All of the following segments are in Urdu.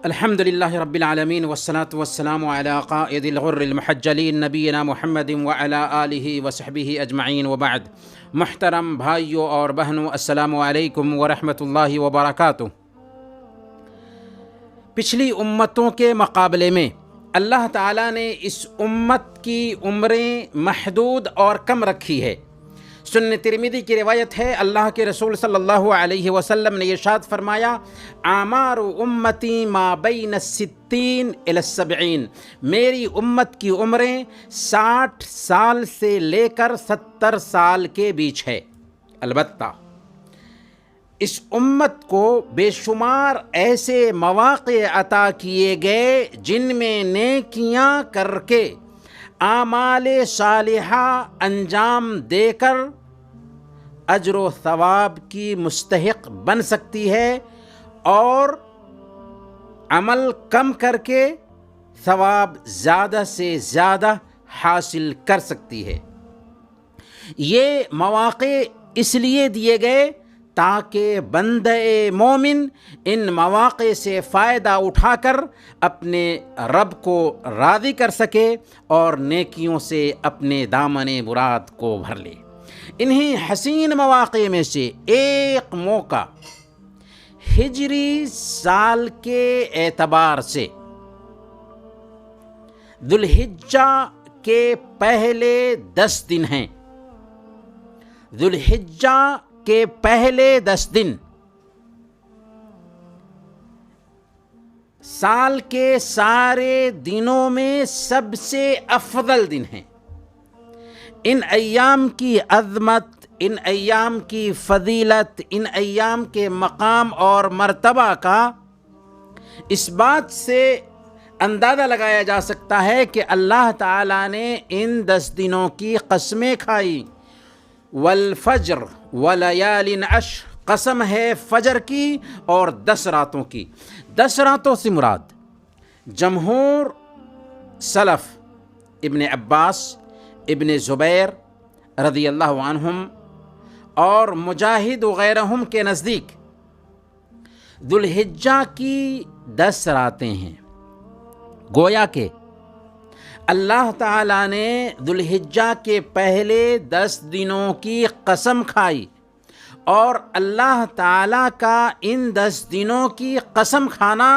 الحمد لله رب العالمين والصلاة والسلام على قائد الغر المحجلين نبينا محمد وعلى آله وصحبه اجمعین وبعد۔ محترم بھائیوں اور بہنوں، السلام علیکم ورحمۃ اللہ وبرکاتہ۔ پچھلی امتوں کے مقابلے میں اللہ تعالیٰ نے اس امت کی عمریں محدود اور کم رکھی ہے۔ سنن ترمذی کی روایت ہے، اللہ کے رسول صلی اللہ علیہ وسلم نے ارشاد فرمایا، اعمار امتی ما بین 60 الی 70، میری امت کی عمریں 60 سال سے لے کر 70 سال کے بیچ ہے۔ البتہ اس امت کو بے شمار ایسے مواقع عطا کیے گئے جن میں نیکیاں کر کے اعمال صالحہ انجام دے کر اجر و ثواب کی مستحق بن سکتی ہے، اور عمل کم کر کے ثواب زیادہ سے زیادہ حاصل کر سکتی ہے۔ یہ مواقع اس لیے دیے گئے تاکہ بندہ مومن ان مواقع سے فائدہ اٹھا کر اپنے رب کو راضی کر سکے اور نیکیوں سے اپنے دامن مراد کو بھر لے۔ انہی حسین مواقع میں سے ایک موقع ہجری سال کے اعتبار سے ذو الحجہ کے پہلے 10 دن ہیں۔ ذو الحجہ کے پہلے 10 دن سال کے سارے دنوں میں سب سے افضل دن ہیں۔ ان ایام کی عظمت، ان ایام کی فضیلت، ان ایام کے مقام اور مرتبہ کا اس بات سے اندازہ لگایا جا سکتا ہے کہ اللہ تعالیٰ نے ان 10 دنوں کی قسمیں کھائی۔ والفجر ولیال عشر، قسم ہے فجر کی اور 10 راتوں کی۔ 10 راتوں سے مراد جمہور سلف، ابن عباس، ابن زبیر رضی اللہ عنہم اور مجاہد وغیرہم کے نزدیک ذو الحجہ کی 10 راتیں ہیں۔ گویا کہ اللہ تعالیٰ نے ذو الحجہ کے پہلے 10 دنوں کی قسم کھائی، اور اللہ تعالیٰ کا ان 10 دنوں کی قسم کھانا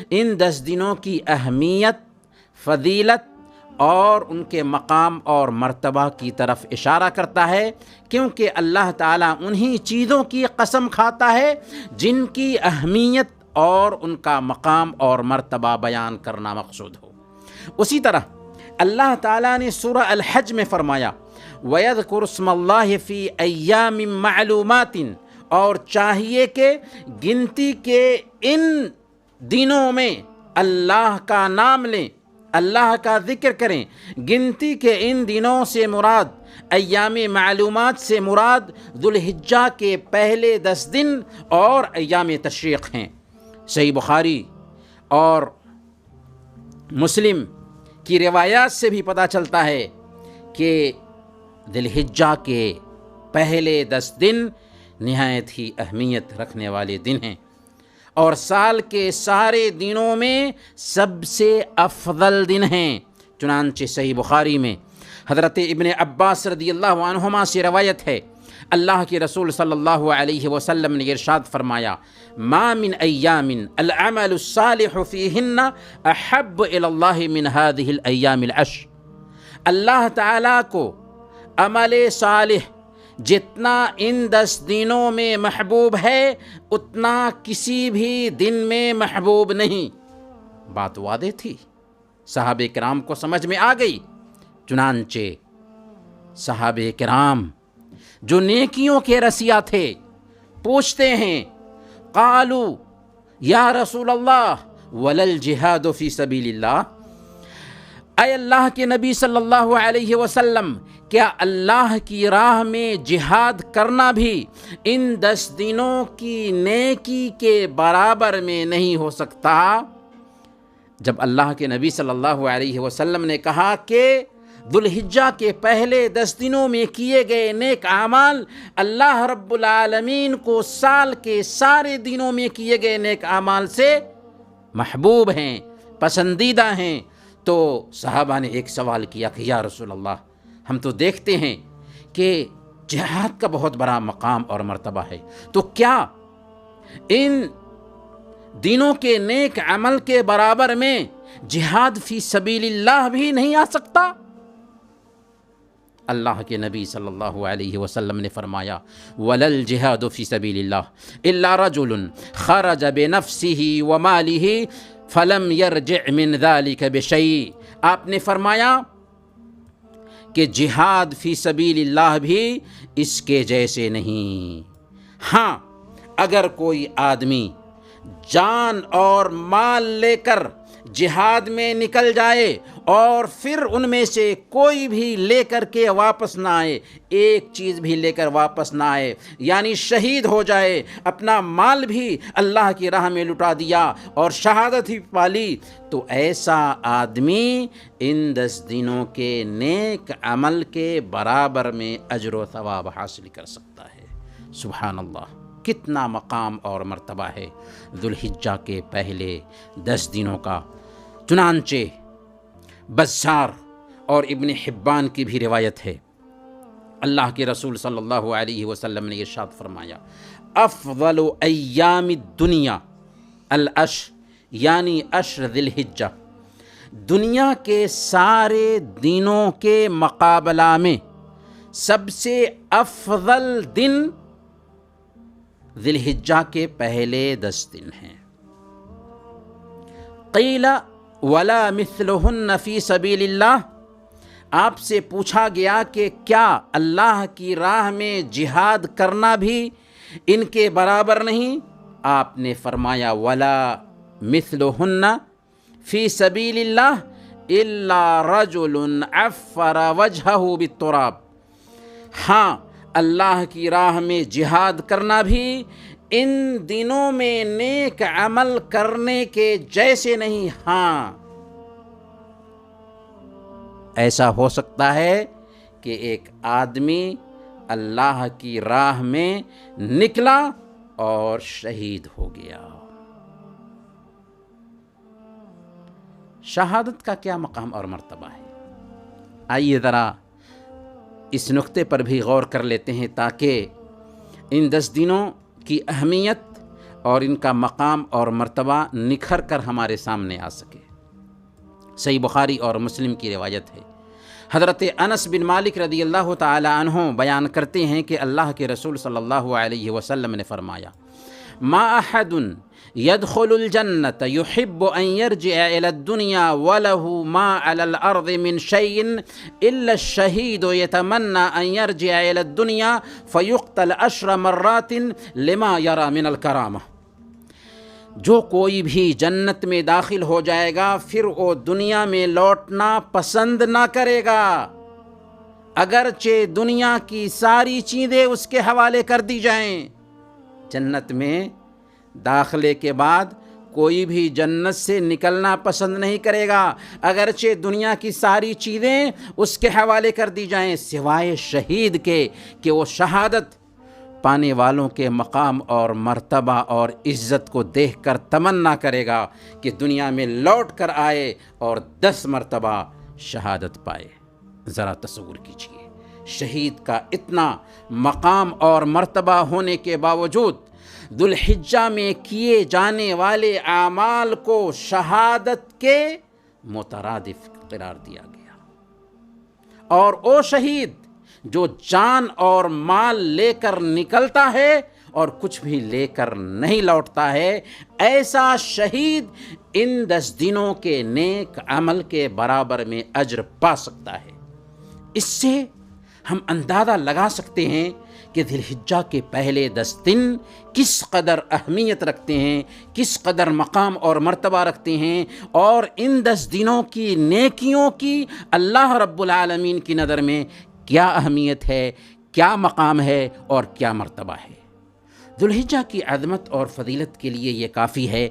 ان 10 دنوں کی اہمیت، فضیلت اور ان کے مقام اور مرتبہ کی طرف اشارہ کرتا ہے، کیونکہ اللہ تعالیٰ انہی چیزوں کی قسم کھاتا ہے جن کی اہمیت اور ان کا مقام اور مرتبہ بیان کرنا مقصود ہو۔ اسی طرح اللہ تعالیٰ نے سورہ الحج میں فرمایا، وَيَذْكُرُ اسْمَ اللَّهِ فِي أَيَّامٍ مَّعْلُومَاتٍ، اور چاہیے کہ گنتی کے ان دنوں میں اللہ کا نام لیں، اللہ کا ذکر کریں۔ گنتی کے ان دنوں سے مراد، ایام معلومات سے مراد ذو الحجہ کے پہلے 10 دن اور ایام تشریق ہیں۔ صحیح بخاری اور مسلم کی روایات سے بھی پتہ چلتا ہے کہ ذو الحجہ کے پہلے 10 دن نہایت ہی اہمیت رکھنے والے دن ہیں، اور سال کے سارے دنوں میں سب سے افضل دن ہیں۔ چنانچہ صحیح بخاری میں حضرت ابن عباس رضی اللہ عنہما سے روایت ہے، اللہ کے رسول صلی اللہ علیہ وسلم نے ارشاد فرمایا، ما من ایام العمل الصالح فیہن احب الی اللہ من هذه الایام العشر، اللہ تعالیٰ کو عمل صالح جتنا ان 10 دنوں میں محبوب ہے اتنا کسی بھی دن میں محبوب نہیں۔ بات واضح تھی، صحابہ کرام کو سمجھ میں آ گئی۔ چنانچہ صحابہ کرام جو نیکیوں کے رسیا تھے پوچھتے ہیں، قالوا یا رسول اللہ ولل جہاد فی سبیل اللہ، اے اللہ کے نبی صلی اللہ علیہ وسلم، کیا اللہ کی راہ میں جہاد کرنا بھی ان 10 دنوں کی نیکی کے برابر میں نہیں ہو سکتا؟ جب اللہ کے نبی صلی اللہ علیہ وسلم نے کہا کہ ذو الحجہ کے پہلے 10 دنوں میں کیے گئے نیک اعمال اللہ رب العالمین کو سال کے سارے دنوں میں کیے گئے نیک اعمال سے محبوب ہیں، پسندیدہ ہیں، تو صحابہ نے ایک سوال کیا کہ یا رسول اللہ، ہم تو دیکھتے ہیں کہ جہاد کا بہت بڑا مقام اور مرتبہ ہے، تو کیا ان دینوں کے نیک عمل کے برابر میں جہاد فی سبیل اللہ بھی نہیں آ سکتا؟ اللہ کے نبی صلی اللہ علیہ وسلم نے فرمایا وَلَا الْجِهَادُ فِي سَبِيلِ اللَّهِ إِلَّا رَجُلٌ خَرَجَ بِنَفْسِهِ وَمَالِهِ فَلَمْ يَرْجِعْ مِنْ ذَلِكَ بِشَيْءٍ۔ آپ نے فرمایا کہ جہاد فی سبیل اللہ بھی اس کے جیسے نہیں۔ ہاں، اگر کوئی آدمی جان اور مال لے کر جہاد میں نکل جائے اور پھر ان میں سے کوئی بھی لے کر کے واپس نہ آئے، ایک چیز بھی لے کر واپس نہ آئے، یعنی شہید ہو جائے، اپنا مال بھی اللہ کی راہ میں لٹا دیا اور شہادت ہی پالی، تو ایسا آدمی ان 10 دنوں کے نیک عمل کے برابر میں اجر و ثواب حاصل کر سکتا ہے۔ سبحان اللہ، کتنا مقام اور مرتبہ ہے ذوالحجہ کے پہلے 10 دنوں کا۔ چنانچہ بزار اور ابن حبان کی بھی روایت ہے، اللہ کے رسول صلی اللہ علیہ وسلم نے ارشاد فرمایا افضل ایام الدنیا العشر، یعنی عشر ذی الحجہ، دنیا کے سارے دنوں کے مقابلہ میں سب سے افضل دن ذی الحجہ کے پہلے 10 دن ہیں۔ قیل ولا مثلہن فی سبیل اللہ، آپ سے پوچھا گیا کہ کیا اللہ کی راہ میں جہاد کرنا بھی ان کے برابر نہیں؟ آپ نے فرمایا ولا مثلہن فی سبیل اللہ الا رجل عفر وجہہ بالتراب، ہاں، اللہ کی راہ میں جہاد کرنا بھی ان دنوں میں نیک عمل کرنے کے جیسے نہیں۔ ہاں، ایسا ہو سکتا ہے کہ ایک آدمی اللہ کی راہ میں نکلا اور شہید ہو گیا۔ شہادت کا کیا مقام اور مرتبہ ہے؟ آئیے ذرا اس نقطے پر بھی غور کر لیتے ہیں تاکہ ان 10 دنوں کی اہمیت اور ان کا مقام اور مرتبہ نکھر کر ہمارے سامنے آ سکے۔ صحیح بخاری اور مسلم کی روایت ہے، حضرت انس بن مالک رضی اللہ تعالی عنہ بیان کرتے ہیں کہ اللہ کے رسول صلی اللہ علیہ وسلم نے فرمایا ما احد يدخل الجنة يحب ان يرجع الى الدنيا وله ما على الارض من شيء الا الشهيد يتمنى ان يرجع الى الدنيا فيقتل 10 مرات لما يرى من الكرامة۔ جو کوئی بھی جنت میں داخل ہو جائے گا پھر وہ دنیا میں لوٹنا پسند نہ کرے گا، اگرچہ دنیا کی ساری چیزیں اس کے حوالے کر دی جائیں۔ جنت میں داخلے کے بعد کوئی بھی جنت سے نکلنا پسند نہیں کرے گا، اگرچہ دنیا کی ساری چیزیں اس کے حوالے کر دی جائیں، سوائے شہید کے کہ وہ شہادت پانے والوں کے مقام اور مرتبہ اور عزت کو دیکھ کر تمنا کرے گا کہ دنیا میں لوٹ کر آئے اور 10 مرتبہ شہادت پائے۔ ذرا تصور کیجیے، شہید کا اتنا مقام اور مرتبہ ہونے کے باوجود ذوالحجہ میں کیے جانے والے اعمال کو شہادت کے مترادف قرار دیا گیا، اور وہ شہید جو جان اور مال لے کر نکلتا ہے اور کچھ بھی لے کر نہیں لوٹتا ہے، ایسا شہید ان 10 دنوں کے نیک عمل کے برابر میں اجر پا سکتا ہے۔ اس سے ہم اندازہ لگا سکتے ہیں کہ ذی الحجہ کے پہلے 10 دن کس قدر اہمیت رکھتے ہیں، کس قدر مقام اور مرتبہ رکھتے ہیں، اور ان 10 دنوں کی نیکیوں کی اللہ رب العالمین کی نظر میں کیا اہمیت ہے، کیا مقام ہے اور کیا مرتبہ ہے۔ ذوالحجہ کی عظمت اور فضیلت کے لیے یہ کافی ہے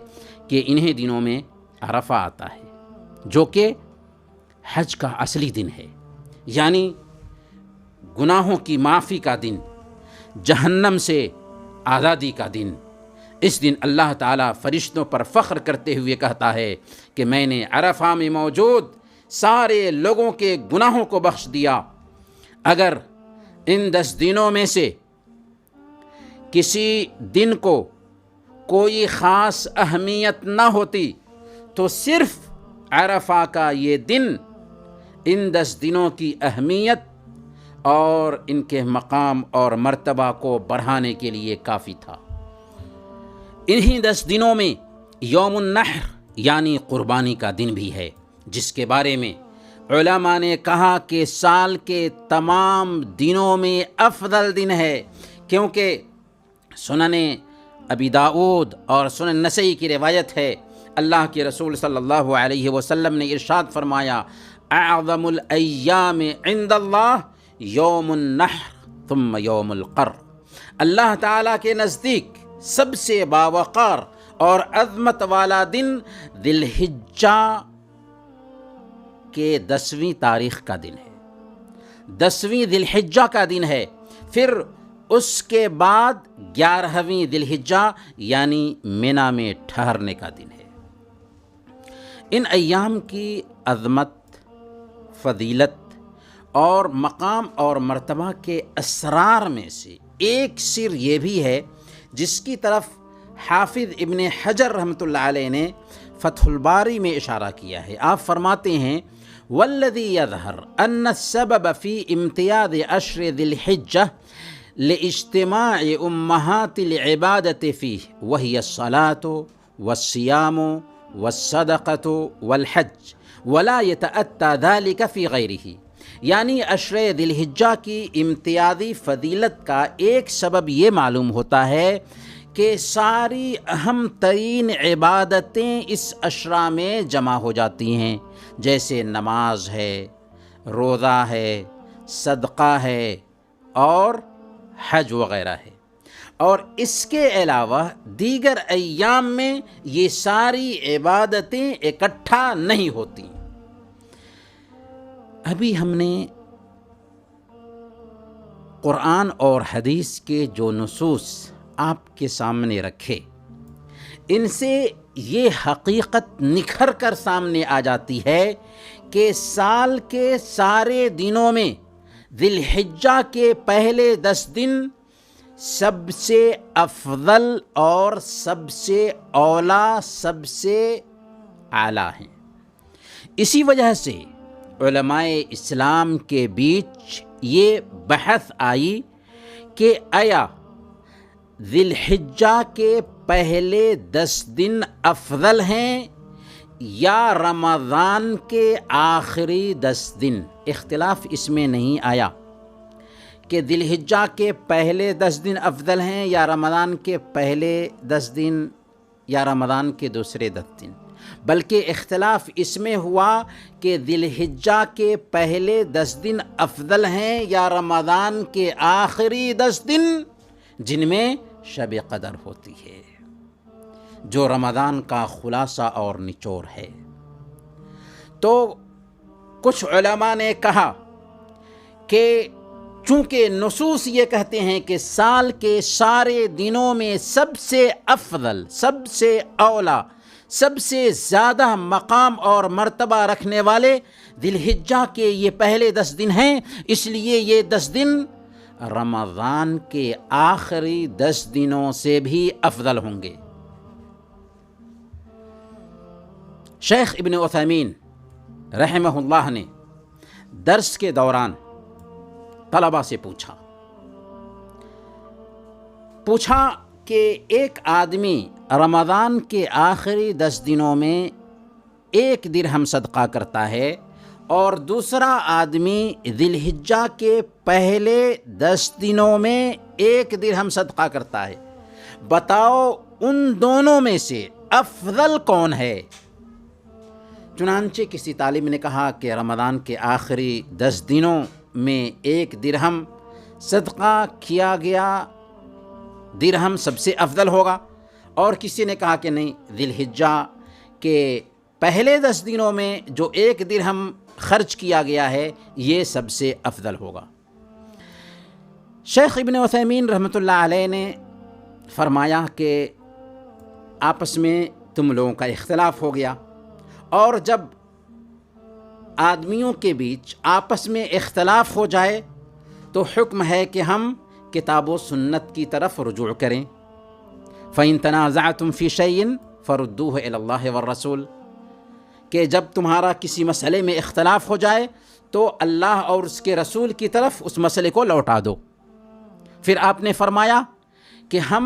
کہ انہیں دنوں میں عرفہ آتا ہے، جو کہ حج کا اصلی دن ہے، یعنی گناہوں کی معافی کا دن، جہنم سے آزادی کا دن، اس دن اللہ تعالیٰ فرشتوں پر فخر کرتے ہوئے کہتا ہے کہ میں نے عرفہ میں موجود سارے لوگوں کے گناہوں کو بخش دیا۔ اگر ان 10 دنوں میں سے کسی دن کو کوئی خاص اہمیت نہ ہوتی تو صرف عرفہ کا یہ دن ان 10 دنوں کی اہمیت اور ان کے مقام اور مرتبہ کو بڑھانے کے لیے کافی تھا۔ انہی 10 دنوں میں یوم النحر یعنی قربانی کا دن بھی ہے، جس کے بارے میں علماء نے کہا کہ سال کے تمام دنوں میں افضل دن ہے، کیونکہ سنن ابی داؤد اور سنن نسائی کی روایت ہے، اللہ کے رسول صلی اللہ علیہ وسلم نے ارشاد فرمایا، اعظم الایام عند اللہ یوم النحر ثم یوم القر۔ اللہ تعالیٰ کے نزدیک سب سے باوقار اور عظمت والا دن ذی الحجہ کے 10ویں تاریخ کا دن ہے، 10ویں ذی الحجہ کا دن ہے، پھر اس کے بعد 11ویں ذی الحجہ یعنی منی میں ٹھہرنے کا دن ہے۔ ان ایام کی عظمت، فضیلت اور مقام اور مرتبہ کے اسرار میں سے ایک سر یہ بھی ہے جس کی طرف حافظ ابن حجر رحمۃ اللہ علیہ نے فتح الباری میں اشارہ کیا ہے۔ آپ فرماتے ہیں، والذی یظہر ان السبب فی امتیاز عشر ذی الحجہ لاجتماع امہات العبادۃ فیہ وہی الصلاۃ والصیام والصدقۃ والحج ولا یتأتی ذلک فی غیرہ، یعنی عشر ذی الحجہ کی امتیازی فضیلت کا ایک سبب یہ معلوم ہوتا ہے کہ ساری اہم ترین عبادتیں اس عشرہ میں جمع ہو جاتی ہیں، جیسے نماز ہے، روزہ ہے، صدقہ ہے اور حج وغیرہ ہے، اور اس کے علاوہ دیگر ایام میں یہ ساری عبادتیں اکٹھا نہیں ہوتی۔ ابھی ہم نے قرآن اور حدیث کے جو نصوص آپ کے سامنے رکھے، ان سے یہ حقیقت نکھر کر سامنے آ جاتی ہے کہ سال کے سارے دنوں میں ذی الحجہ کے پہلے 10 دن سب سے افضل اور سب سے اولیٰ، سب سے اعلیٰ ہیں۔ اسی وجہ سے علماء اسلام کے بیچ یہ بحث آئی کہ آیا ذی الحجہ کے پہلے 10 دن افضل ہیں یا رمضان کے آخری 10 دن؟ اختلاف اس میں نہیں آیا کہ ذی الحجہ کے پہلے 10 دن افضل ہیں یا رمضان کے پہلے 10 دن یا رمضان کے دوسرے 10 دن، بلکہ اختلاف اس میں ہوا کہ ذی الحجہ کے پہلے 10 دن افضل ہیں یا رمضان کے آخری 10 دن جن میں شب قدر ہوتی ہے، جو رمضان کا خلاصہ اور نچوڑ ہے۔ تو کچھ علماء نے کہا کہ چونکہ نصوص یہ کہتے ہیں کہ سال کے سارے دنوں میں سب سے افضل، سب سے اولیٰ، سب سے زیادہ مقام اور مرتبہ رکھنے والے ذی الحجہ کے یہ پہلے 10 دن ہیں، اس لیے یہ 10 دن رمضان کے آخری 10 دنوں سے بھی افضل ہوں گے۔ شیخ ابن عثیمین رحمہ اللہ نے درس کے دوران طلبہ سے پوچھا کہ ایک آدمی رمضان کے آخری 10 دنوں میں 1 درہم صدقہ کرتا ہے اور دوسرا آدمی ذی الحجہ کے پہلے 10 دنوں میں 1 درہم صدقہ کرتا ہے، بتاؤ ان دونوں میں سے افضل کون ہے؟ چنانچہ کسی طالب نے کہا کہ رمضان کے آخری 10 دنوں میں 1 درہم صدقہ کیا گیا درہم سب سے افضل ہوگا، اور کسی نے کہا کہ نہیں، ذی الحجہ کے پہلے 10 دنوں میں جو 1 درہم خرچ کیا گیا ہے یہ سب سے افضل ہوگا۔ شیخ ابن عثیمین رحمۃ اللہ علیہ نے فرمایا کہ آپس میں تم لوگوں کا اختلاف ہو گیا، اور جب آدمیوں کے بیچ آپس میں اختلاف ہو جائے تو حکم ہے کہ ہم کتاب و سنت کی طرف رجوع کریں۔ فَإِن تَنَازَعْتُمْ فِي شَيْءٍ فَرُدُّوهُ إِلَى اللَّهِ وَالرَّسُولِ، کہ جب تمہارا کسی مسئلے میں اختلاف ہو جائے تو اللہ اور اس کے رسول کی طرف اس مسئلے کو لوٹا دو۔ پھر آپ نے فرمایا کہ ہم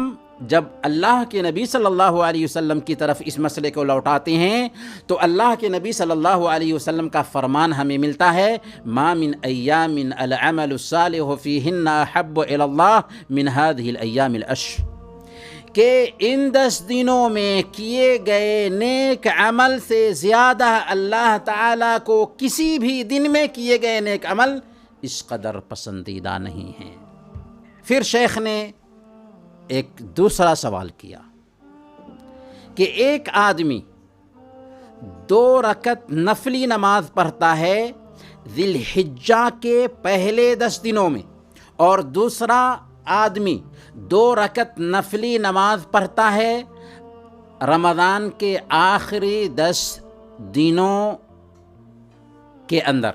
جب اللہ کے نبی صلی اللہ علیہ وسلم کی طرف اس مسئلے کو لوٹاتے ہیں تو اللہ کے نبی صلی اللہ علیہ وسلم کا فرمان ہمیں ملتا ہے، ما من ایام العمل الصالح فیہن احب الی اللہ من هذه الایام العشر، کہ ان 10 دنوں میں کیے گئے نیک عمل سے زیادہ اللہ تعالیٰ کو کسی بھی دن میں کیے گئے نیک عمل اس قدر پسندیدہ نہیں ہیں۔ پھر شیخ نے ایک دوسرا سوال کیا کہ ایک آدمی 2 رکعت نفلی نماز پڑھتا ہے ذی الحجہ کے پہلے 10 دنوں میں، اور دوسرا آدمی 2 رکعت نفلی نماز پڑھتا ہے رمضان کے آخری 10 دنوں کے اندر،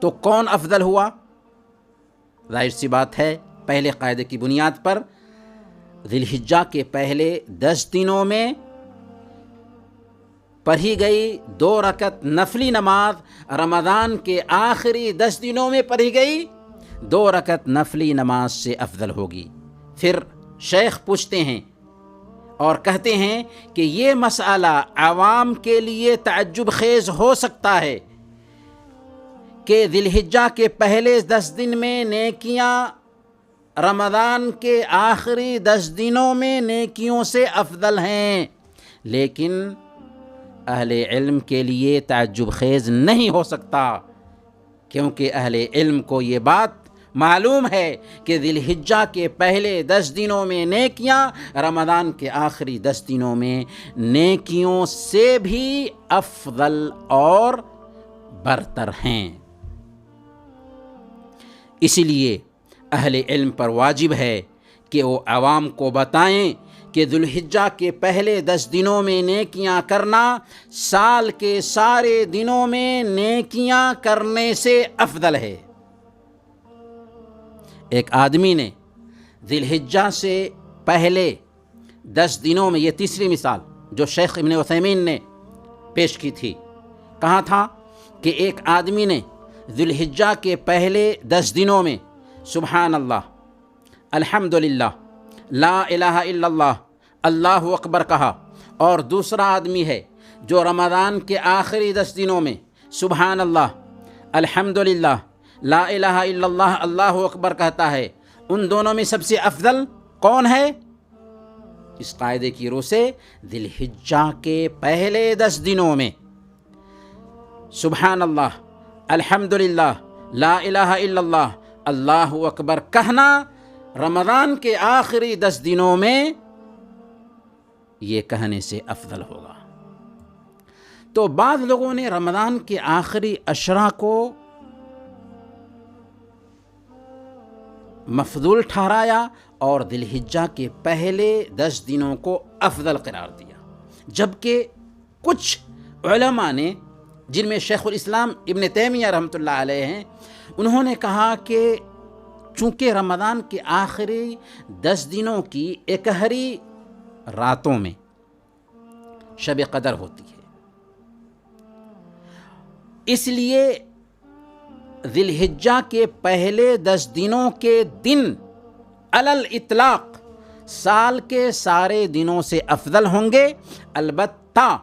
تو کون افضل ہوا؟ ظاہر سی بات ہے، پہلے قاعدے کی بنیاد پر ذی الحجہ کے پہلے 10 دنوں میں پڑھی گئی 2 رکعت نفلی نماز رمضان کے آخری 10 دنوں میں پڑھی گئی 2 رکعت نفلی نماز سے افضل ہوگی۔ پھر شیخ پوچھتے ہیں اور کہتے ہیں کہ یہ مسئلہ عوام کے لیے تعجب خیز ہو سکتا ہے کہ ذی الحجہ کے پہلے 10 دن میں نیکیاں رمضان کے آخری 10 دنوں میں نیکیوں سے افضل ہیں، لیکن اہل علم کے لیے تعجب خیز نہیں ہو سکتا، کیونکہ اہل علم کو یہ بات معلوم ہے کہ ذی الحجہ کے پہلے 10 دنوں میں نیکیاں رمضان کے آخری 10 دنوں میں نیکیوں سے بھی افضل اور برتر ہیں۔ اسی لیے اہل علم پر واجب ہے کہ وہ عوام کو بتائیں کہ ذی الحجہ کے پہلے 10 دنوں میں نیکیاں کرنا سال کے سارے دنوں میں نیکیاں کرنے سے افضل ہے۔ ایک آدمی نے ذی الحجہ سے پہلے 10 دنوں میں، یہ تیسری مثال جو شیخ ابن عثیمین نے پیش کی تھی، کہا تھا کہ ایک آدمی نے ذی الحجہ کے پہلے 10 دنوں میں سبحان اللہ، الحمدللہ، لا الہ الا اللہ، اللہ اکبر کہا، اور دوسرا آدمی ہے جو رمضان کے آخری 10 دنوں میں سبحان اللہ، الحمدللہ، لا الہ الا اللہ، اللہ اکبر کہتا ہے، ان دونوں میں سب سے افضل کون ہے؟ اس قاعدے کی روح سے ذی الحجہ کے پہلے 10 دنوں میں سبحان اللہ، الحمدللہ، لا الہ الا اللہ، اللہ اکبر کہنا رمضان کے آخری 10 دنوں میں یہ کہنے سے افضل ہوگا۔ تو بعض لوگوں نے رمضان کے آخری عشرہ کو مفضول ٹھہرایا اور ذی الحجہ کے پہلے 10 دنوں کو افضل قرار دیا، جبکہ کچھ علماء نے، جن میں شیخ الاسلام ابن تیمیہ رحمۃ اللہ علیہ ہیں، انہوں نے کہا کہ چونکہ رمضان کے آخری 10 دنوں کی اکہری راتوں میں شب قدر ہوتی ہے، اس لیے ذی الحجہ کے پہلے 10 دنوں کے دن علی الاطلاق سال کے سارے دنوں سے افضل ہوں گے، البتہ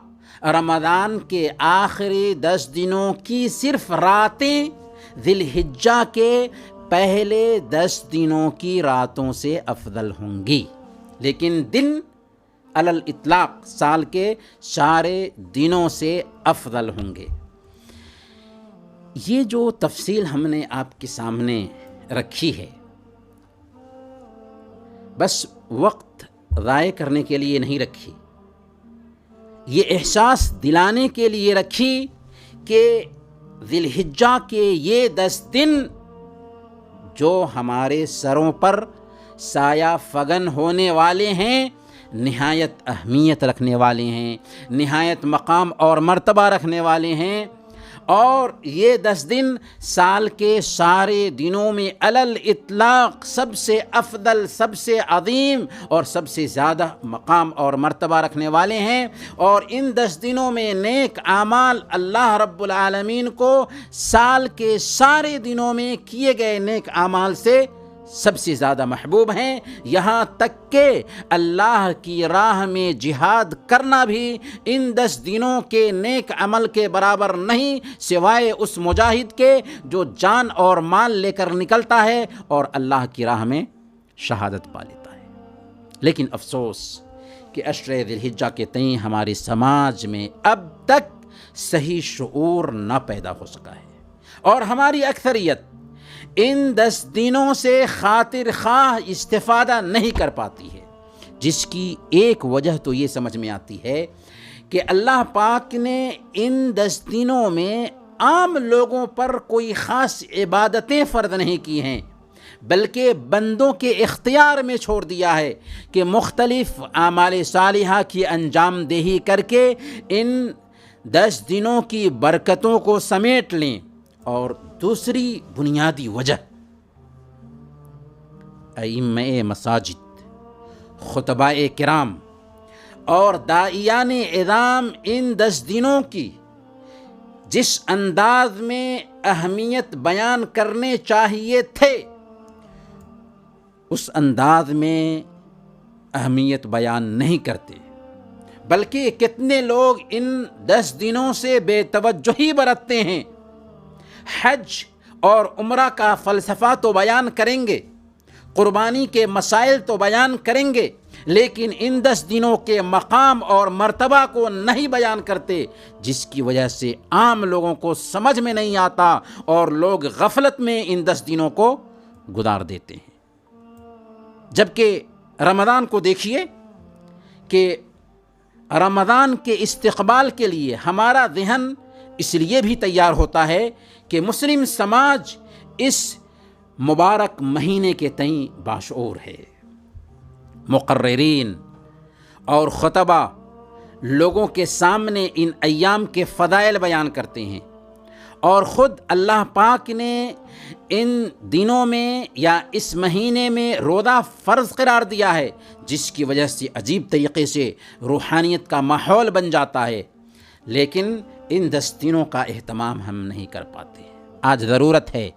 رمضان کے آخری 10 دنوں کی صرف راتیں ذی الحجہ کے پہلے 10 دنوں کی راتوں سے افضل ہوں گی، لیکن دن علی الاطلاق سال کے سارے دنوں سے افضل ہوں گے۔ یہ جو تفصیل ہم نے آپ کے سامنے رکھی ہے، بس وقت ضائع کرنے کے لیے نہیں رکھی، یہ احساس دلانے کے لیے رکھی کہ ذی الحجہ کے یہ 10 دن جو ہمارے سروں پر سایہ فگن ہونے والے ہیں، نہایت اہمیت رکھنے والے ہیں، نہایت مقام اور مرتبہ رکھنے والے ہیں، اور یہ 10 دن سال کے سارے دنوں میں علی الاطلاق سب سے افضل، سب سے عظیم اور سب سے زیادہ مقام اور مرتبہ رکھنے والے ہیں، اور ان 10 دنوں میں نیک اعمال اللہ رب العالمین کو سال کے سارے دنوں میں کیے گئے نیک اعمال سے سب سے زیادہ محبوب ہیں، یہاں تک کہ اللہ کی راہ میں جہاد کرنا بھی ان 10 دنوں کے نیک عمل کے برابر نہیں، سوائے اس مجاہد کے جو جان اور مال لے کر نکلتا ہے اور اللہ کی راہ میں شہادت پا لیتا ہے۔ لیکن افسوس کہ عشرِ ذی الحجہ کے تئیں ہمارے سماج میں اب تک صحیح شعور نہ پیدا ہو سکا ہے، اور ہماری اکثریت ان 10 دنوں سے خاطر خواہ استفادہ نہیں کر پاتی ہے، جس کی ایک وجہ تو یہ سمجھ میں آتی ہے کہ اللہ پاک نے ان 10 دنوں میں عام لوگوں پر کوئی خاص عبادتیں فرض نہیں کی ہیں، بلکہ بندوں کے اختیار میں چھوڑ دیا ہے کہ مختلف اعمال صالحہ کی انجام دہی کر کے ان 10 دنوں کی برکتوں کو سمیٹ لیں۔ اور دوسری بنیادی وجہ، ائمہ مساجد، خطباء کرام اور داعیان اعظام ان 10 دنوں کی جس انداز میں اہمیت بیان کرنے چاہیے تھے، اس انداز میں اہمیت بیان نہیں کرتے، بلکہ کتنے لوگ ان 10 دنوں سے بے توجہی برتتے ہیں۔ حج اور عمرہ کا فلسفہ تو بیان کریں گے، قربانی کے مسائل تو بیان کریں گے، لیکن ان 10 دنوں کے مقام اور مرتبہ کو نہیں بیان کرتے، جس کی وجہ سے عام لوگوں کو سمجھ میں نہیں آتا اور لوگ غفلت میں ان 10 دنوں کو گزار دیتے ہیں۔ جبکہ رمضان کو دیکھیے کہ رمضان کے استقبال کے لیے ہمارا ذہن اس لیے بھی تیار ہوتا ہے کہ مسلم سماج اس مبارک مہینے کے تئیں باشعور ہے۔ مقررین اور خطبہ لوگوں کے سامنے ان ایام کے فضائل بیان کرتے ہیں، اور خود اللہ پاک نے ان دنوں میں یا اس مہینے میں روزہ فرض قرار دیا ہے، جس کی وجہ سے عجیب طریقے سے روحانیت کا ماحول بن جاتا ہے، لیکن ان 10 دنوں کا اہتمام ہم نہیں کر پاتے۔ آج ضرورت ہے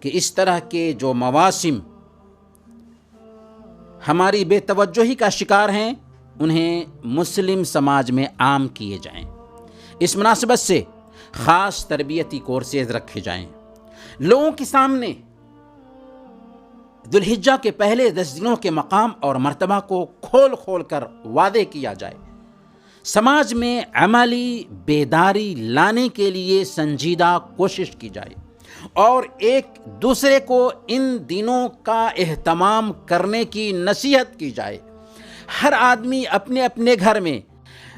کہ اس طرح کے جو مواسم ہماری بے توجہی کا شکار ہیں، انہیں مسلم سماج میں عام کیے جائیں۔ اس مناسبت سے خاص تربیتی کورسز رکھے جائیں، لوگوں کے سامنے ذی الحجہ کے پہلے 10 دنوں کے مقام اور مرتبہ کو کھول کھول کر واضح کیا جائے، سماج میں عملی بیداری لانے کے لیے سنجیدہ کوشش کی جائے، اور ایک دوسرے کو ان دنوں کا اہتمام کرنے کی نصیحت کی جائے۔ ہر آدمی اپنے اپنے گھر میں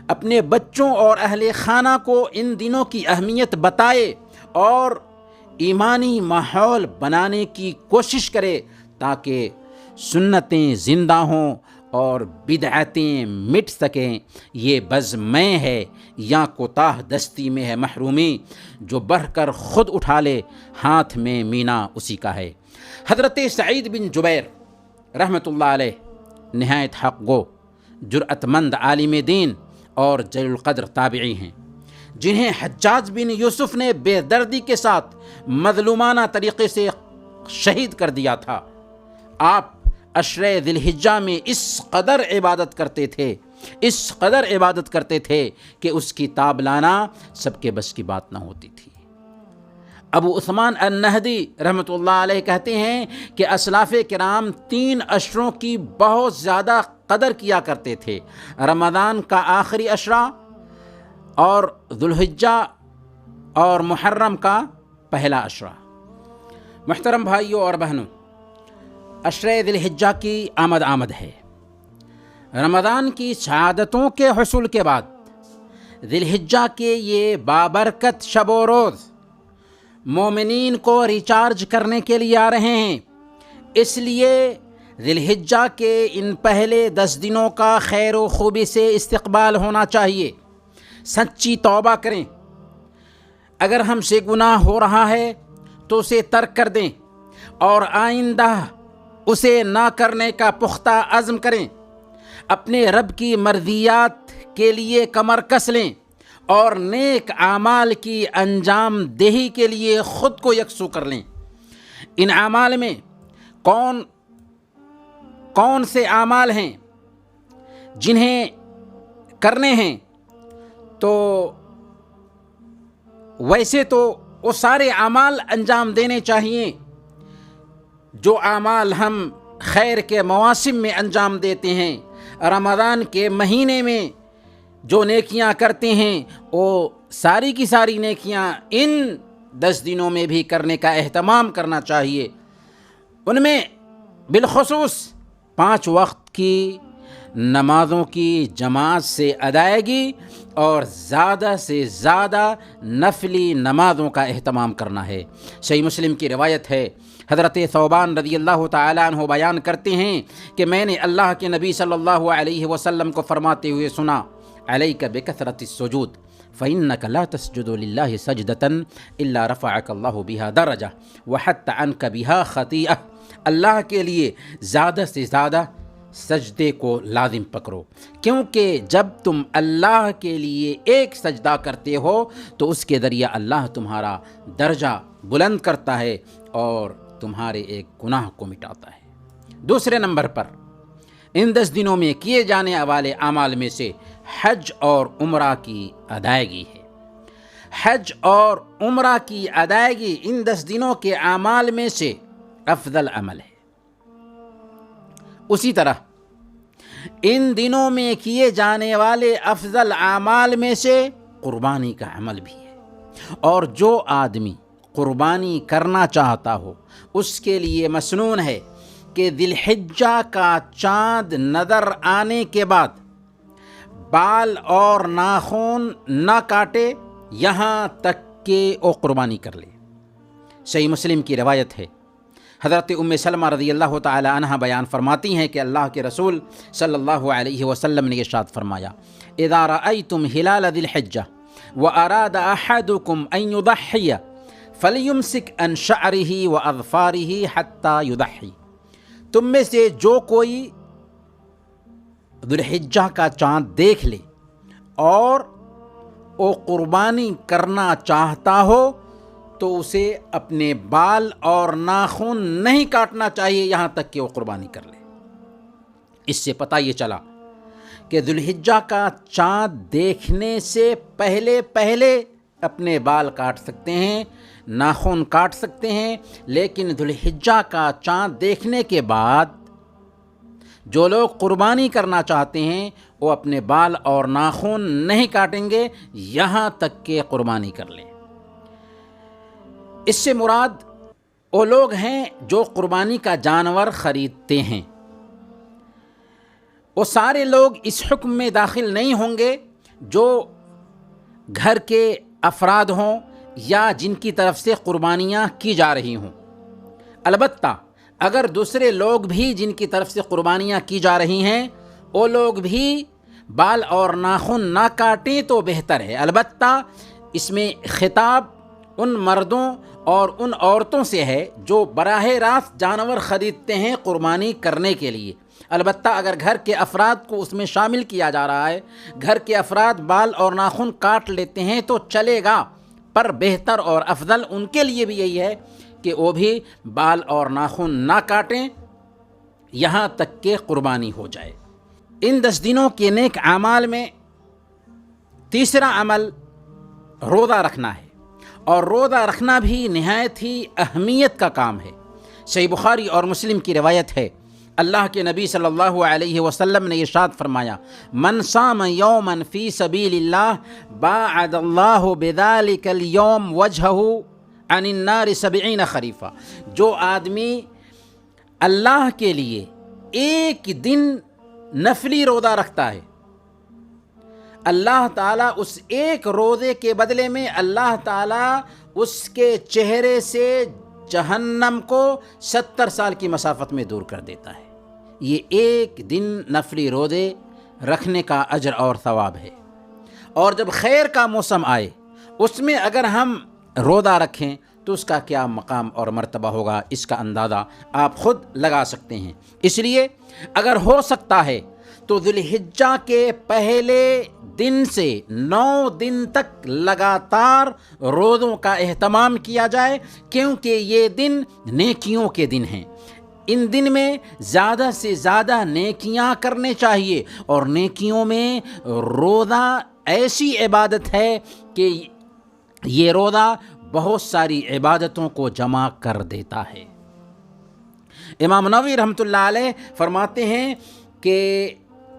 اپنے بچوں اور اہل خانہ کو ان دنوں کی اہمیت بتائے اور ایمانی ماحول بنانے کی کوشش کرے، تاکہ سنتیں زندہ ہوں اور بدعتیں مٹ سکیں۔ یہ بزم میں ہے یا کوتاہ دستی میں ہے محرومی، جو بڑھ کر خود اٹھا لے ہاتھ میں مینا اسی کا ہے۔ حضرت سعید بن جبیر رحمۃ اللہ علیہ نہایت حق گو، جرأت مند عالم دین اور جلیل القدر تابعی ہیں، جنہیں حجاج بن یوسف نے بے دردی کے ساتھ مظلومانہ طریقے سے شہید کر دیا تھا۔ آپ عشرِ ذی الحجہ میں اس قدر عبادت کرتے تھے کہ اس کی تاب لانا سب کے بس کی بات نہ ہوتی تھی۔ ابو عثمان النہدی رحمۃ اللہ علیہ کہتے ہیں کہ اسلاف کرام 3 عشروں کی بہت زیادہ قدر کیا کرتے تھے: رمضان کا آخری عشرہ، اور ذی الحجہ اور محرم کا پہلا عشرہ۔ محترم بھائیوں اور بہنوں، عشرِ ذی الحجہ کی آمد ہے۔ رمضان کی شہادتوں کے حصول کے بعد ذی الحجہ کے یہ بابرکت شب و روز مومنین کو ریچارج کرنے کے لیے آ رہے ہیں، اس لیے ذی الحجہ کے ان پہلے 10 دنوں کا خیر و خوبی سے استقبال ہونا چاہیے۔ سچی توبہ کریں، اگر ہم سے گناہ ہو رہا ہے تو اسے ترک کر دیں اور آئندہ اسے نہ کرنے کا پختہ عزم کریں۔ اپنے رب کی مرضیات کے لیے کمر کس لیں اور نیک اعمال کی انجام دہی کے لیے خود کو یکسو کر لیں۔ ان اعمال میں کون سے اعمال ہیں جنہیں کرنے ہیں؟ تو ویسے تو وہ سارے اعمال انجام دینے چاہیے جو اعمال ہم خیر کے مواسم میں انجام دیتے ہیں۔ رمضان کے مہینے میں جو نیکیاں کرتے ہیں وہ ساری کی ساری نیکیاں ان 10 دنوں میں بھی کرنے کا اہتمام کرنا چاہیے۔ ان میں بالخصوص 5 وقت کی نمازوں کی جماعت سے ادائیگی اور زیادہ سے زیادہ نفلی نمازوں کا اہتمام کرنا ہے۔ صحیح مسلم کی روایت ہے، حضرت ثوبان رضی اللہ تعالیٰ عنہ بیان کرتے ہیں کہ میں نے اللہ کے نبی صلی اللہ علیہ وسلم کو فرماتے ہوئے سنا، علیک بکثرۃ السجود فإنک لا تسجد للہ سجدۃ الا رفعک اللہ بہا درجہ وحط عنک بہا خطیئہ۔ اللہ کے لیے زیادہ سے زیادہ سجدے کو لازم پکڑو، کیونکہ جب تم اللہ کے لیے ایک سجدہ کرتے ہو تو اس کے ذریعہ اللہ تمہارا درجہ بلند کرتا ہے اور تمہارے ایک گناہ کو مٹاتا ہے۔ دوسرے نمبر پر ان 10 دنوں میں کیے جانے والے اعمال میں سے حج اور عمرہ کی ادائیگی ہے۔ حج اور عمرہ کی ادائیگی ان 10 دنوں کے اعمال میں سے افضل عمل ہے۔ اسی طرح ان دنوں میں کیے جانے والے افضل اعمال میں سے قربانی کا عمل بھی ہے، اور جو آدمی قربانی کرنا چاہتا ہو اس کے لیے مسنون ہے کہ ذی الحجہ کا چاند نظر آنے کے بعد بال اور ناخن نہ کاٹے یہاں تک کہ وہ قربانی کر لے۔ صحیح مسلم کی روایت ہے، حضرت ام سلمہ رضی اللہ تعالی عنہ بیان فرماتی ہیں کہ اللہ کے رسول صلی اللہ علیہ وسلم نے ارشاد فرمایا، اذا رأیتم ہلال ذی الحجہ واراد احدکم ان یضحی فلیمسک عن شعرہ واظفارہ حتی یضحی۔ تم میں سے جو کوئی ذی الحجہ کا چاند دیکھ لے اور وہ قربانی کرنا چاہتا ہو تو اسے اپنے بال اور ناخن نہیں کاٹنا چاہیے یہاں تک کہ وہ قربانی کر لے۔ اس سے پتہ یہ چلا کہ ذی الحجہ کا چاند دیکھنے سے پہلے اپنے بال کاٹ سکتے ہیں، ناخن کاٹ سکتے ہیں، لیکن ذی الحجہ کا چاند دیکھنے کے بعد جو لوگ قربانی کرنا چاہتے ہیں وہ اپنے بال اور ناخن نہیں کاٹیں گے یہاں تک کہ قربانی کر لیں۔ اس سے مراد وہ لوگ ہیں جو قربانی کا جانور خریدتے ہیں۔ وہ سارے لوگ اس حکم میں داخل نہیں ہوں گے جو گھر کے افراد ہوں یا جن کی طرف سے قربانیاں کی جا رہی ہوں۔ البتہ اگر دوسرے لوگ بھی جن کی طرف سے قربانیاں کی جا رہی ہیں وہ لوگ بھی بال اور ناخن نہ کاٹیں تو بہتر ہے۔ البتہ اس میں خطاب ان مردوں اور ان عورتوں سے ہے جو براہ راست جانور خریدتے ہیں قربانی کرنے کے لیے۔ البتہ اگر گھر کے افراد کو اس میں شامل کیا جا رہا ہے، گھر کے افراد بال اور ناخن کاٹ لیتے ہیں تو چلے گا، پر بہتر اور افضل ان کے لیے بھی یہی ہے کہ وہ بھی بال اور ناخن نہ کاٹیں یہاں تک کہ قربانی ہو جائے۔ ان 10 دنوں کے نیک اعمال میں تیسرا عمل روزہ رکھنا ہے، اور روزہ رکھنا بھی نہایت ہی اہمیت کا کام ہے۔ صحیح بخاری اور مسلم کی روایت ہے، اللہ کے نبی صلی اللہ علیہ وسلم نے ارشاد فرمایا، من صام یوما فی سبیل اللہ باعد اللہ بذلک اليوم وجہہ عن النار 70 خریفہ۔ جو آدمی اللہ کے لیے ایک دن نفلی روزہ رکھتا ہے، اللہ تعالیٰ اس ایک روزے کے بدلے میں اللہ تعالیٰ اس کے چہرے سے جہنم کو 70 سال کی مسافت میں دور کر دیتا ہے۔ یہ ایک دن نفلی روزے رکھنے کا اجر اور ثواب ہے۔ اور جب خیر کا موسم آئے اس میں اگر ہم روزہ رکھیں تو اس کا کیا مقام اور مرتبہ ہوگا، اس کا اندازہ آپ خود لگا سکتے ہیں۔ اس لیے اگر ہو سکتا ہے تو ذی الحجہ کے پہلے دن سے 9 دن تک لگاتار روزوں کا اہتمام کیا جائے، کیونکہ یہ دن نیکیوں کے دن ہیں۔ ان دن میں زیادہ سے زیادہ نیکیاں کرنے چاہیے، اور نیکیوں میں روزہ ایسی عبادت ہے کہ یہ روزہ بہت ساری عبادتوں کو جمع کر دیتا ہے۔ امام نووی رحمۃ اللہ علیہ فرماتے ہیں کہ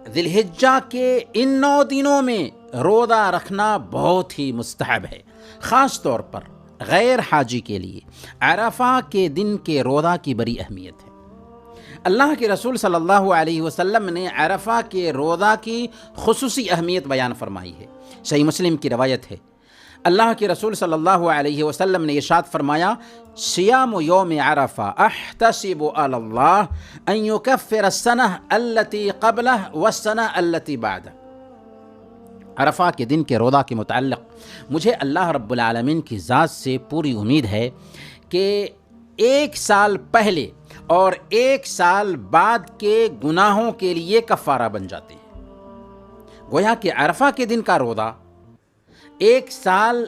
ذی الحجہ کے ان 9 دنوں میں روزہ رکھنا بہت ہی مستحب ہے، خاص طور پر غیر حاجی کے لیے۔ عرفہ کے دن کے روزہ کی بڑی اہمیت ہے۔ اللہ کے رسول صلی اللہ علیہ وسلم نے عرفہ کے روزہ کی خصوصی اہمیت بیان فرمائی ہے۔ صحیح مسلم کی روایت ہے، اللہ کے رسول صلی اللہ علیہ وسلم نے ارشاد فرمایا، صیام یوم عرفہ احتسب علی اللہ ان یکفر السنہ التی قبلہ والسنہ التی بعدہ۔ عرفہ کے دن کے روزہ کے متعلق مجھے اللہ رب العالمین کی ذات سے پوری امید ہے کہ 1 سال پہلے اور 1 سال بعد کے گناہوں کے لیے کفارہ بن جاتے ہیں۔ گویا کہ عرفہ کے دن کا روزہ 1 سال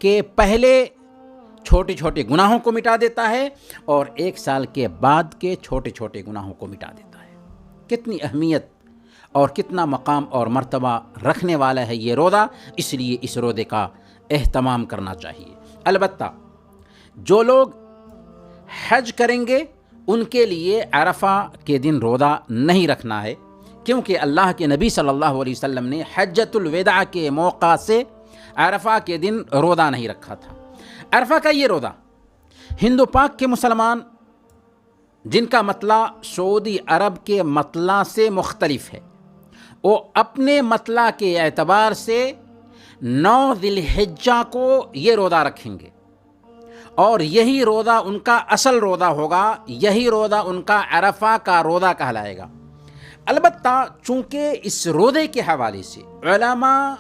کے پہلے چھوٹے چھوٹے گناہوں کو مٹا دیتا ہے، اور 1 سال کے بعد کے چھوٹے چھوٹے گناہوں کو مٹا دیتا ہے۔ کتنی اہمیت اور کتنا مقام اور مرتبہ رکھنے والا ہے یہ روزہ، اس لیے اس روزے کا اہتمام کرنا چاہیے۔ البتہ جو لوگ حج کریں گے ان کے لیے عرفہ کے دن روزہ نہیں رکھنا ہے، کیونکہ اللہ کے نبی صلی اللہ علیہ وسلم نے حجۃ الوداع کے موقع سے عرفہ کے دن روزہ نہیں رکھا تھا۔ عرفہ کا یہ روزہ ہند و پاک کے مسلمان جن کا مطلع سعودی عرب کے مطلع سے مختلف ہے، وہ اپنے مطلع کے اعتبار سے 9 ذی الحجہ کو یہ روزہ رکھیں گے، اور یہی روزہ ان کا اصل روزہ ہوگا، یہی روزہ ان کا عرفہ کا روزہ کہلائے گا۔ البتہ چونکہ اس روزے کے حوالے سے علماء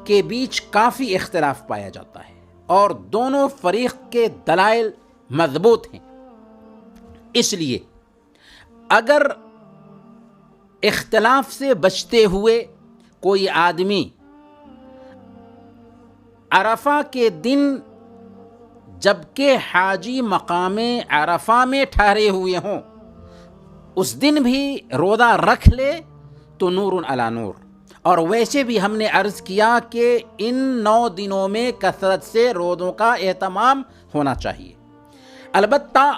کے بیچ کافی اختلاف پایا جاتا ہے، اور دونوں فریق کے دلائل مضبوط ہیں، اس لیے اگر اختلاف سے بچتے ہوئے کوئی آدمی عرفہ کے دن جبکہ حاجی مقام عرفہ میں ٹھہرے ہوئے ہوں اس دن بھی روزہ رکھ لے تو نور علی نور۔ اور ویسے بھی ہم نے عرض کیا کہ ان 9 دنوں میں کثرت سے روزوں کا اہتمام ہونا چاہیے۔ البتہ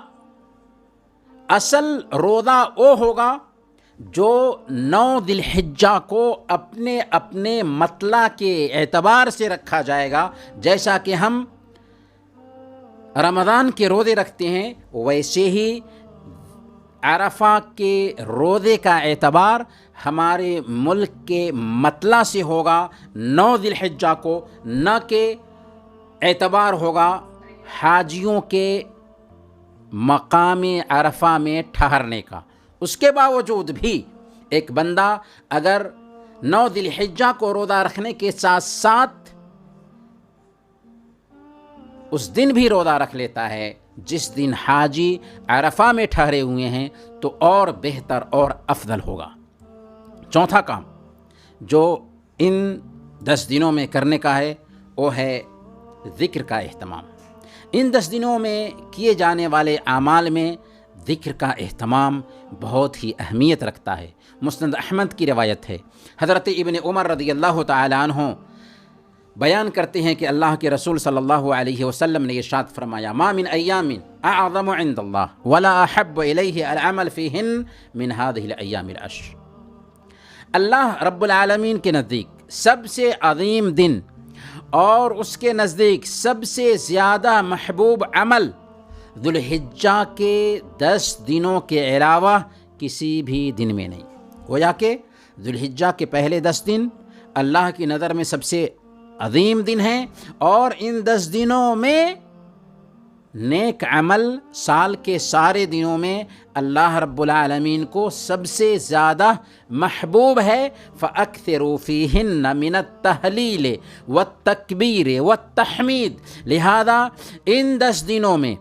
اصل روزہ وہ ہوگا جو 9 ذی الحجہ کو اپنے اپنے مطلع کے اعتبار سے رکھا جائے گا۔ جیسا کہ ہم رمضان کے روزے رکھتے ہیں، ویسے ہی عرفہ کے روزے کا اعتبار ہمارے ملک کے مطلع سے ہوگا 9 ذی الحجہ کو، نہ کہ اعتبار ہوگا حاجیوں کے مقام عرفہ میں ٹھہرنے کا۔ اس کے باوجود بھی ایک بندہ اگر 9 ذی الحجہ کو روزہ رکھنے کے ساتھ ساتھ اس دن بھی روزہ رکھ لیتا ہے جس دن حاجی عرفہ میں ٹھہرے ہوئے ہیں، تو اور بہتر اور افضل ہوگا۔ چوتھا کام جو ان 10 دنوں میں کرنے کا ہے وہ ہے ذکر کا اہتمام۔ ان 10 دنوں میں کیے جانے والے اعمال میں ذکر کا اہتمام بہت ہی اہمیت رکھتا ہے۔ مسند احمد کی روایت ہے، حضرت ابن عمر رضی اللہ تعالی عنہ بیان کرتے ہیں کہ اللہ کے رسول صلی اللہ علیہ وسلم نے ارشاد فرمایا، ما من ایام اعظم عند اللہ ولا احب الیہ العمل فیہن من هذه الایام العشر۔ اللہ رب العالمین کے نزدیک سب سے عظیم دن اور اس کے نزدیک سب سے زیادہ محبوب عمل ذو الحجہ کے 10 دنوں کے علاوہ کسی بھی دن میں نہیں۔ گویا کہ ذو الحجہ کے پہلے 10 دن اللہ کی نظر میں سب سے عظیم دن ہیں، اور ان 10 دنوں میں نیک عمل سال کے سارے دنوں میں اللہ رب العالمین کو سب سے زیادہ محبوب ہے. فَأَكْثِرُوا فِيهِنَّ مِنَ التَّهْلِيلِ وَالتَّكْبِيرِ وَالتَّحْمِيدِ. لہذا ان 10 دنوں میں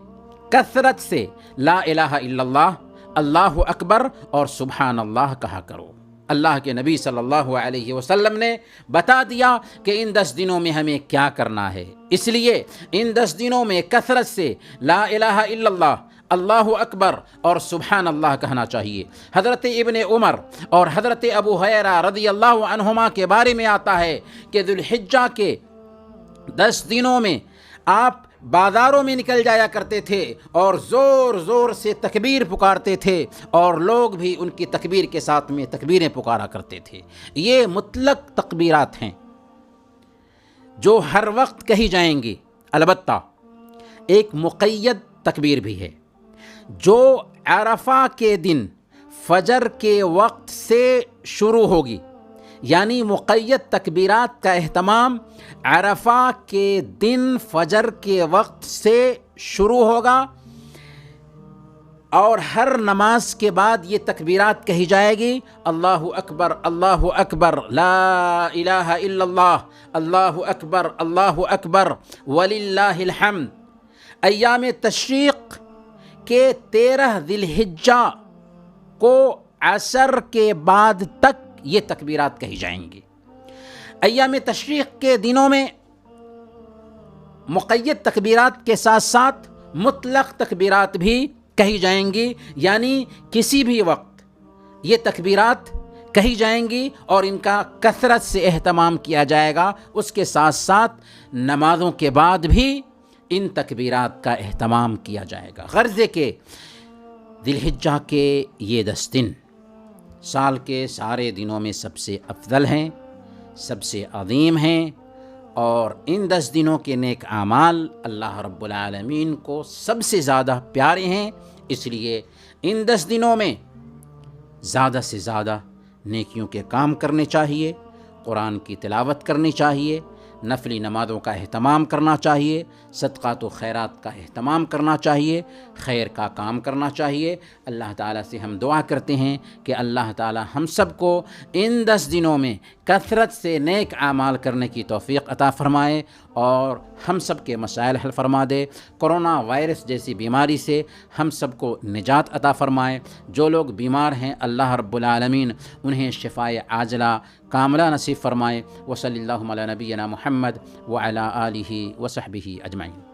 کثرت سے لا الہ الا اللہ، اللہ اکبر اور سبحان اللہ کہا کرو. اللہ کے نبی صلی اللہ علیہ وسلم نے بتا دیا کہ ان 10 دنوں میں ہمیں کیا کرنا ہے، اس لیے ان 10 دنوں میں کثرت سے لا الہ الا اللہ، اللہ اکبر اور سبحان اللہ کہنا چاہیے. حضرت ابن عمر اور حضرت ابو ہریرہ رضی اللہ عنہما کے بارے میں آتا ہے کہ ذو الحجہ کے 10 دنوں میں آپ بازاروں میں نکل جایا کرتے تھے اور زور زور سے تکبیر پکارتے تھے اور لوگ بھی ان کی تکبیر کے ساتھ میں تکبیریں پکارا کرتے تھے. یہ مطلق تکبیرات ہیں جو ہر وقت کہی جائیں گی. البتہ ایک مقید تکبیر بھی ہے جو عرفہ کے دن فجر کے وقت سے شروع ہوگی، یعنی مقید تکبیرات کا اہتمام عرفہ کے دن فجر کے وقت سے شروع ہوگا اور ہر نماز کے بعد یہ تکبیرات کہی جائے گی. اللہ اکبر لا الہ الا اللہ، اللہ اکبر وللہ الحمد. ایام تشریق کے 13 ذی الحجہ کو عصر کے بعد تک یہ تکبیرات کہی جائیں گی. ایام تشریق کے دنوں میں مقید تکبیرات کے ساتھ ساتھ مطلق تکبیرات بھی کہی جائیں گی، یعنی کسی بھی وقت یہ تکبیرات کہی جائیں گی اور ان کا کثرت سے اہتمام کیا جائے گا. اس کے ساتھ ساتھ نمازوں کے بعد بھی ان تکبیرات کا اہتمام کیا جائے گا. غرض ہے کہ ذی الحجہ کے یہ 10 دن سال کے سارے دنوں میں سب سے افضل ہیں، سب سے عظیم ہیں، اور ان 10 دنوں کے نیک اعمال اللہ رب العالمین کو سب سے زیادہ پیارے ہیں. اس لیے ان 10 دنوں میں زیادہ سے زیادہ نیکیوں کے کام کرنے چاہیے، قرآن کی تلاوت کرنی چاہیے، نفلی نمازوں کا اہتمام کرنا چاہیے، صدقات و خیرات کا اہتمام کرنا چاہیے، خیر کا کام کرنا چاہیے. اللہ تعالیٰ سے ہم دعا کرتے ہیں کہ اللہ تعالیٰ ہم سب کو ان 10 دنوں میں کثرت سے نیک اعمال کرنے کی توفیق عطا فرمائے اور ہم سب کے مسائل حل فرما دے. کرونا وائرس جیسی بیماری سے ہم سب کو نجات عطا فرمائے. جو لوگ بیمار ہیں اللہ رب العالمین انہیں شفائے عاجلہ کاملہ نصیب فرمائے. وصلی اللہ علی نبینا محمد وعلی آلہ وصحبہ اجمعین.